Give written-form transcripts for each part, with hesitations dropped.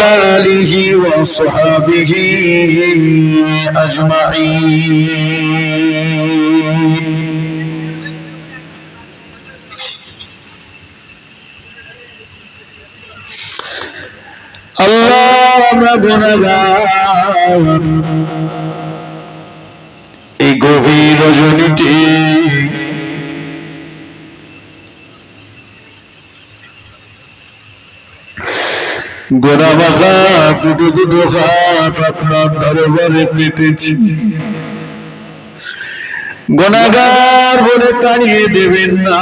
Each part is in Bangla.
آله وصحبه أجمعين اللهم গুনাহগার এই গভীর রজনীতে গোনা বাজা দুটো হাত আপনার দরবারে পেতেছি, গুনাহগার বলে তাড়িয়ে দেবেন না,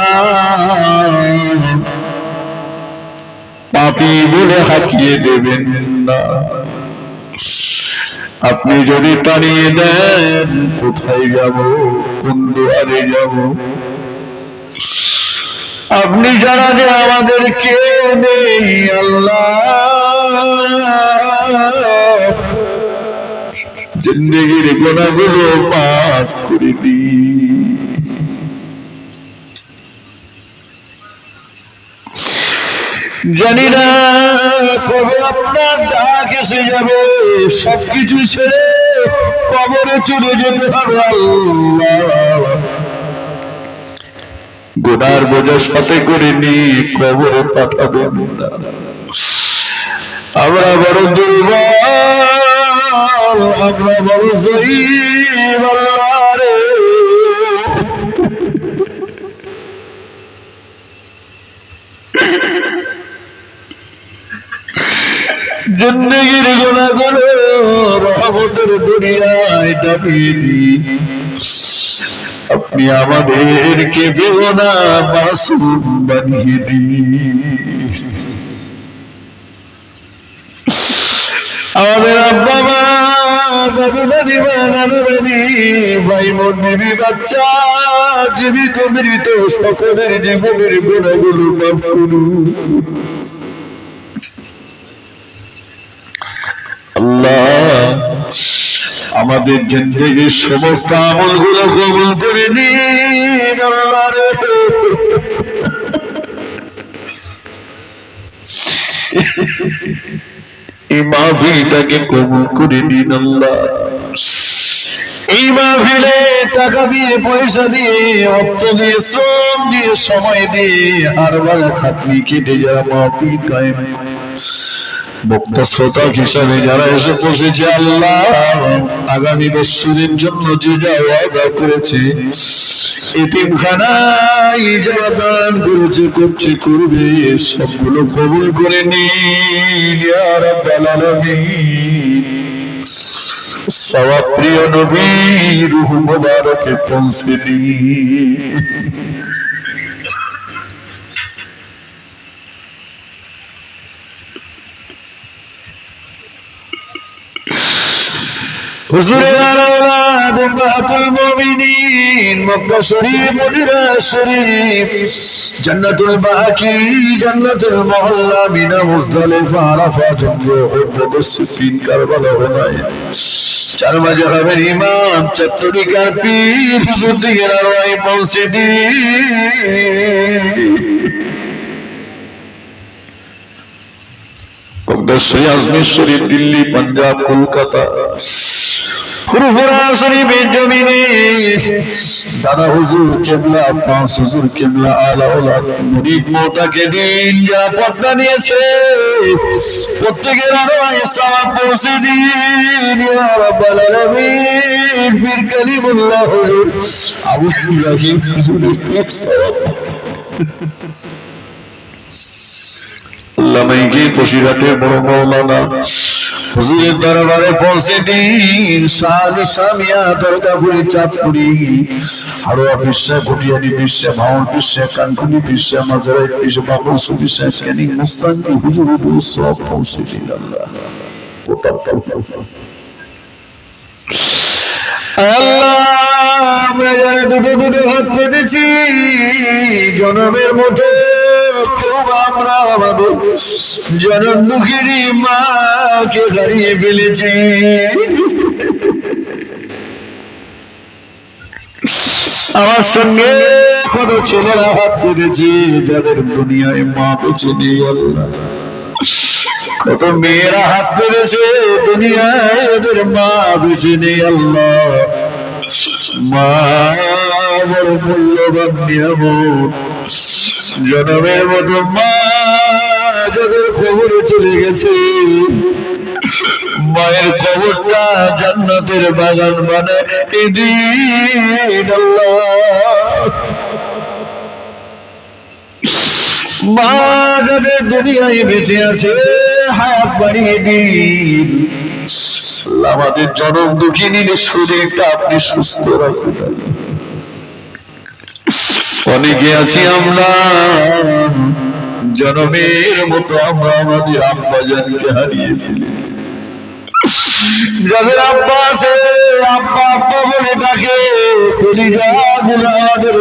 পাপী বলে হাঁকিয়ে দেবেন না। আপনি যদি তাড়িয়ে দেন কোথায় যাব, কোন দুয়ারে যাব? আপনি ছাড়া যে আমাদের কেউ নেই আল্লাহ, জিন্দেগির গুনাহগুলো মাফ করে দিন। জানি না কবে আপনার ডাক এসে যাবে, সবকিছু ছেড়ে কবরে চলে যেতে হবে আল্লাহ। গুনার বোঝা সাথে করে নিয়ে কবরে পাঠাবেন না। আমরা বড় দুর্বল, আমরা বড় জয়ীব আল্লাহ রে। জিন্দেগির গুনাহগুলো রহমতের দুনিয়ায় ডাবিয়ে দিন। আপনি আমাদেরকে বেগুনাহ মাসুম বানিয়ে দিন। আমাদের আব্বা মা, দাদু দাদিমা, নানু নানি, ভাই বোন, বিবি বাচ্চা, জীবিত মৃত সকলের জীবনের গুনাহগুলো মাফ করুন আল্লাহ। আমাদের জিন্দেগির সমস্ত আমলগুলো কবুল করে নিন আল্লাহ রে। এই মাহফিলটাকে কবুল করে নিন আল্লাহ। এই মাহফিলে টাকা দিয়ে, পয়সা দিয়ে, অর্থ দিয়ে, শ্রম দিয়ে, সময় দিয়ে, হারবার খাটনি কেটে যারা মাহফিল কায়েম, বক্তা শ্রোতা হিসাবে যারা এসে বসেছে আল্লাহ, আগামী বছরের জন্য যে যা ওয়াদা করেছে, এতিমখানায় যারা দান করেছে, করছে, করবে, সবগুলো কবুল করে নিন ইয়া রাব্বাল আলামিন। সওয়াব প্রিয় নবী রূহ মুবারকে পৌঁছে দিন। হুজুরের আওলাদ উম্মাতুল মুমিনিন, মক্কা শরীফ, মদিনা শরীফ, জান্নাতুল বাকি, জান্নাতুল মুআল্লা, মিনা, মুজদালিফা, আরাফা, জঙ্গ, উহুদ, সিফিন, কারবালা, হুনাইন, চার মাযহাবের ইমাম, চার তরিকার পীর হুজুর দিকের আরওয়াহে পৌঁছে দিন। আজমির শরীফ, দিল্লি, পাঞ্জাব, কলকাতা, ফুরফুরা শরীফের জমিনে দাদা হুজুর কেবলা, পাঁচ হুজুর কেবলা, আলা ওলাদ, মুরিদ মোতাকে দিন যারা পর্দা নিয়েছে, প্রত্যেকের আরওয়াহে সালাত পৌঁছে দিন ইয়া রাব্বাল আলামিন। পীর কালিমুল্লাহ আবু ইব্রাহিম হুজুরের সালাত আল্লামাইকে বসিরহাটের বড় মাওলানা হুজুরের দরবারে পৌঁছে দিন। সামিয়া, দরগাপুরি, চাঁদপুরি, হারোয়া বিশ্বে, ভুটিয়ানি বিশ্বে, ভাওয়াল বিশ্বে, কানকুনি বিশ্বে, মাজারাইত বিশ্বে, বাবরসু বিশ্বে, ক্যানিং, মুস্তাঙ্গি হুজুর সব পৌঁছে দিন আল্লাহ। আমরা যারা দুটো হাত পেতেছি, জনমের মতো আমরা আমাদের জনম দুঃখিনী মাকে হারিয়ে ফেলেছি। আমার সঙ্গে কত ছেলেরা হাত পেতেছি যাদের দুনিয়ায় মা বেঁচে নেই আল্লাহ। কত মেয়েরা হাত পেরেছে দুনিয়ায়, এদের মা বেঁচে নেই। আল্লাহ, মা বড় মূল্যবান নিয়ামত। জনমের মতো মা যাদের খবরে চলে গেছে, মায়ের কবরটা জান্নাতের বাগান বানায় এদিন। আল্লাহ, মা যাদের দুনিয়ায় বেঁচে আছে, হায়াত বাড়িয়ে দিন। আমাদের জনম দুঃখিনীর শরীরটা আপনি সুস্থ রাখুন। অনেকে আছি আমরা জনমের মতো আমরা আমাদের আব্বাজানকে হারিয়ে ফেলেছি। যাদের আব্বা আছে, আব্বা আব্বা বলে ডাকে, কলিজা গুলো আমাদের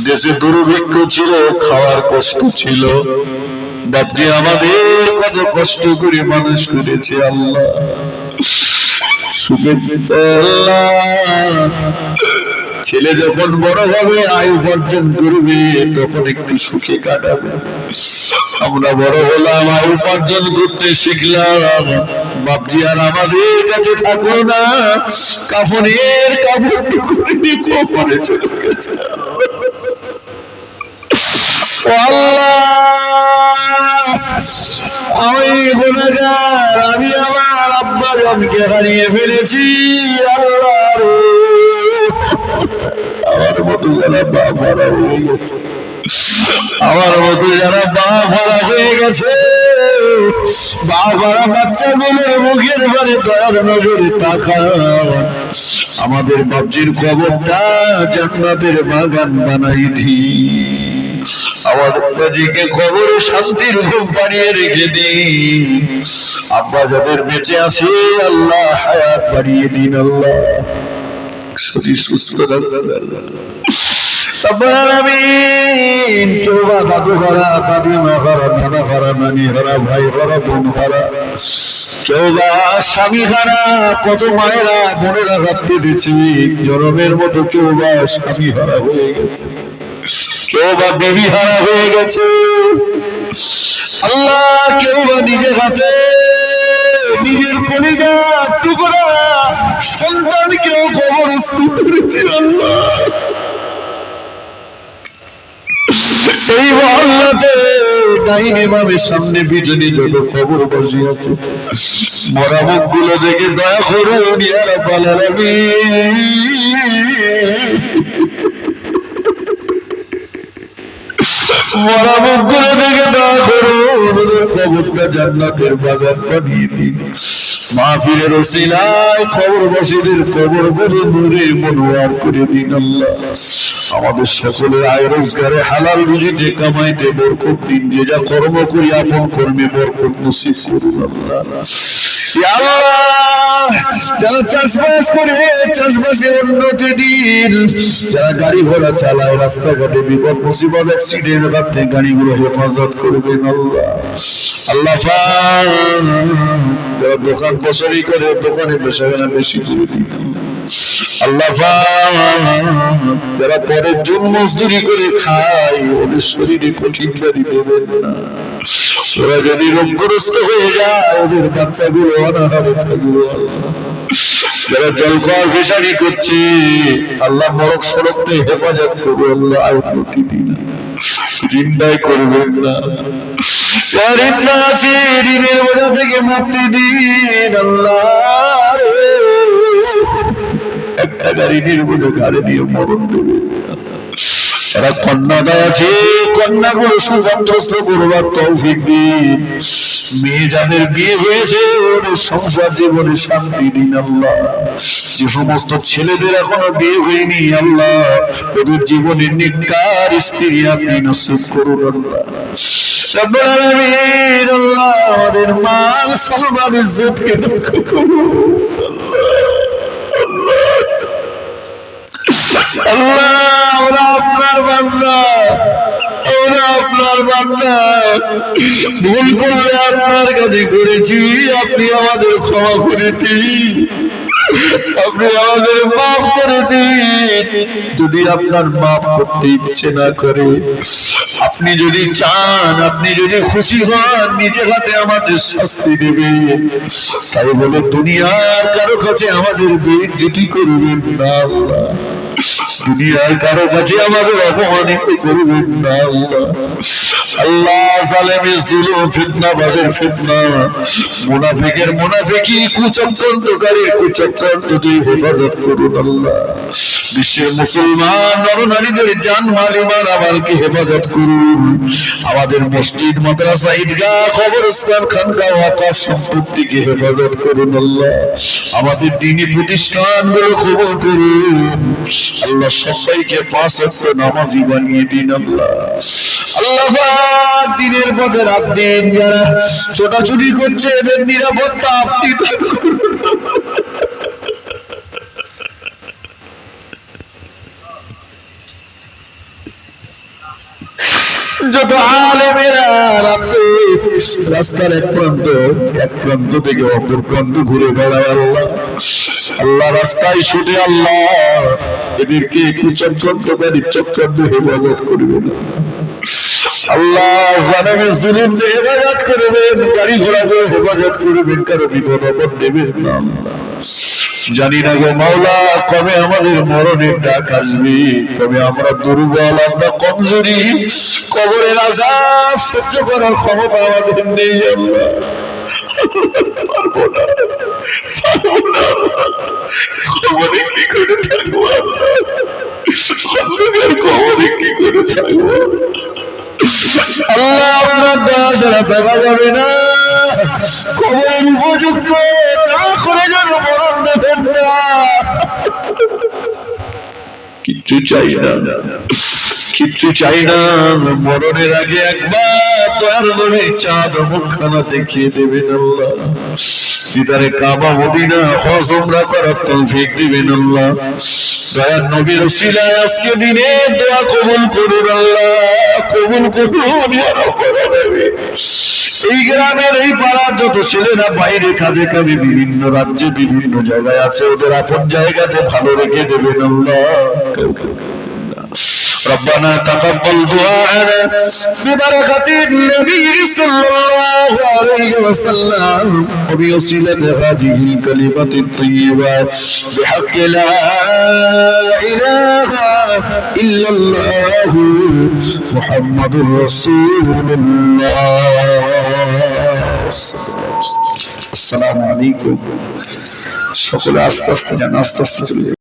দেশে দুর্ভিক্ষ ছিল, খাওয়ার কষ্ট ছিল। বাপজি আমাদের কত কষ্ট করে মানুষ করেছে। আল্লাহ, ছেলে যখন বড় হবে, আয় উপার্জন করবে, তখন একটু সুখে কাটাবে। আমরা বড় হলাম, আয় উপার্জন করতে শিখলাম, বাপজি আর আমাদের কাছে থাকলো না, কাফনের কাপড়টুকু কবরে চলে গেছে। আমি গুনাহগার, আমি আমার আব্বাজানকে হারিয়ে ফেলেছি। আল্লাহ, আমার মতো যারা বাপ হারা হয়ে গেছে, আমার মতো যারা বাপ হারা হয়ে গেছে, বাপ হারা বাচ্চাগুলোর মুখের বারে দয়ার নজরে তাকান। আমাদের বাপজির কবরটা জান্নাতের বাগান বানাই দিন। আমার আব্বাজিকে খবরে শান্তির ঘুম পাড়িয়ে রেখে দিন। আব্বা যাদের বেঁচে আছে, আল্লাহ হায়াত বাড়িয়ে দিন। আল্লাহ, শরীর সুস্থ রাখুন। কেউ বা দাদু হারা, দাদিমা হারা, নানা হারা, নানি হারা, ভাই হারা, বোন হারা, কেউ বা স্বামী হারা। কত মায়েরা বোনেরা হাত পেতেছে জনমের মতো, কেউ বা স্বামী হারা হয়ে গেছে, কেউ বা বিবি হারা হয়ে গেছে। আল্লাহ, কেউ বা নিজের হাতে নিজের কলিজা টুকরা সন্তানকেও কবরস্থ করেছে। আল্লাহ, এই মহল্লাতে ডাইনে বামের সামনে পিছনে যত খবর বসে আছে, মরা মুখ গুলো দেখে দয়া করুন ইয়া রাব্বাল আলামিন। মরা মুখ গুলো দেখে দয়া করুন, কবরটা জান্নাতের বাগান বানিয়ে দিন। মাহফিলের ওসিলায় কবরবাসীদের কবরগুলো নূরে মনোয়ার করে দিন। আল্লাহ, আমাদের সকলের আয় রোজগারে হালাল রুজিতে কামাইতে বরকত দিন। যে যা কর্ম করি আপন কর্মে বরকত নসিব করুন। আল্লাহ, যারা চাষবাস করে চাষবাসে উন্নতি দিন। যারা গাড়ি ঘোড়া চালায়, রাস্তাঘাটে বিপদ মুসিবত অ্যাক্সিডেন্ট ঘটতে গাড়িগুলো হেফাজত করবেন। আল্লাহ, আল্লাহ যারা দোকান বসারি করে, দোকানে বেচাকেনা বেশি করে দিন। আল্লাহ, যারা পরের জন্য মজদুরি করে খায়, ওদের শরীরে কঠিন ব্যাধি দেবেন না। ওরা যদি রোগগ্রস্ত হয়ে যায়, ওদের বাচ্চাগুলো অনাহারে থাকবে। যারা জলকর ফিশারি করছে, আল্লাহ মরক সড়কতে হেফাজত করবে। আল্লাহ, আয়ুর্মতি দিন, ঋণদায় করবেন না। ঋণ আছে, ঋণের বোঝা থেকে মুক্তি দিন। আল্লাহ, একটা ঋণের বোঝা ঘাড়ে নিয়ে মরণ দেবেন। যারা কন্যাদায় আছে, কন্যাগুলো সুসন্ত্রস্ত করবার তৌফিক দিন। মেয়ে যাদের বিয়ে হয়েছে, ওদের সংসার জীবনে শান্তি দিন। আল্লাহ, যে সমস্ত ছেলেদের এখনো বিয়ে হয়নি, আল্লাহ ওদের জীবনে নেককার স্ত্রী আপনি নসিব করুন। আল্লাহ, রব্বুল আলামিন, আল্লাহ আমাদের মান সম্মান ইজ্জতকে রক্ষা করুন। আল্লাহ, ওরা আপনার বান্দা, আমরা আপনার বান্দা, ভুল করলে আপনার কাছে করেছি, আপনি আমাদের ক্ষমা করে দিন, আপনি আমাদের মাফ করে দিন। যদি আপনার মাফ করতে ইচ্ছে না করে, আপনি যদি চান, আপনি যদি খুশি হন, নিজে হাতে আমাদের শাস্তি দেবেন। তাই বলে দুনিয়ার কারো কাছে আমাদের বেইজ্জতি করবেন না আল্লাহ, দুনিয়ার কারো কাছে আমাদের অপমানিত করবেন না আল্লাহ। আল্লাহ জালেমের জুলুম, ফিতনাবাজের ফিতনা, মুনাফিকের মুনাফিকি, কুচক্রান্তকারীর কুচক্রান্ত থেকে হেফাজত করুন আল্লাহ। বিশ্বের মুসলমান নরনারীদের জানমাল ঈমান আমলকে হেফাজত করুন। আমাদের মসজিদ, মাদ্রাসা, ঈদগাহ, কবরস্থান, খানকা, ওয়াকফ সম্পত্তিকে হেফাজত করুন আল্লাহ। আমাদের দ্বীনি প্রতিষ্ঠানগুলো কবুল করুন আল্লাহ। সবাইকে পাঁচ ওয়াক্ত নামাজি বানিয়ে দিন আল্লাহ। আল্লাহ পাক দিনের পথে রাত দিন যারা ছোটাছুটি করছে, এদের নিরাপত্তা আপনি দান করুন। যত আলেমেরা রাস্তার এক প্রান্ত থেকে অপর প্রান্ত ঘুরে বেড়ায় আল্লাহ, আল্লাহ রাস্তায় ছুটে আল্লাহ এদেরকে কুচক্রান্তকারী চক্রান্ত হেফাজত করবেন আল্লাহ। জালেমে জুলুম দিয়ে হেফাজত করবেন, গাড়ি ঘোড়া করে হেফাজত করবেন, কারো বিপদ আপদ দেবেন না আল্লাহ। জানি না গো মাওলা কবে আমাদের মরণের ডাক আসবে, তবে আমরা দুর্বল, আমরা কমজোরি, কবরের আযাব সহ্য করার ক্ষমতা আমাদের নেই আল্লাহ। পারবো না কবরে কি করে থাকবো আল্লাহ, অন্ধকার কবরে কি করে থাকবো আল্লাহ। আপনার দয়া ছাড়া থাকা যাবে না, কবরের উপযুক্ত না করে যেন মরণ দেবেন না। কিচ্ছু চাই না, কিচ্ছু চাই না, মরণের আগে একবার দয়ার নবী চাঁদ মুখখানা দেখিয়ে দেবেন আল্লাহ। দিদারে কাবা মদিনা হজ উমরা করার তৌফিক দিবেন আল্লাহ। দয়ার নবীর ওসিলায় আজকে দিনে দোয়া কবুল করুন আল্লাহ, কবুল করুন ইয়া রাব্বুল আলামিন। এই গ্রামের এই পাড়ার যত ছেলেরা বাইরে কাজে কামে বিভিন্ন রাজ্যে বিভিন্ন জায়গায় আছে, ওদের আপন জায়গাতে ভালো রেখে দেবেন আল্লাহ। ربنا تقبل دعاءنا ببركة النبي صلى الله عليه وسلم وبوسيلة هذه الكلمة الطيبة بحق لا إله إلا الله محمد رسول الله. السلام عليكم. সকলে আস্তে আস্তে যান, আস্তে আস্তে চলে যান।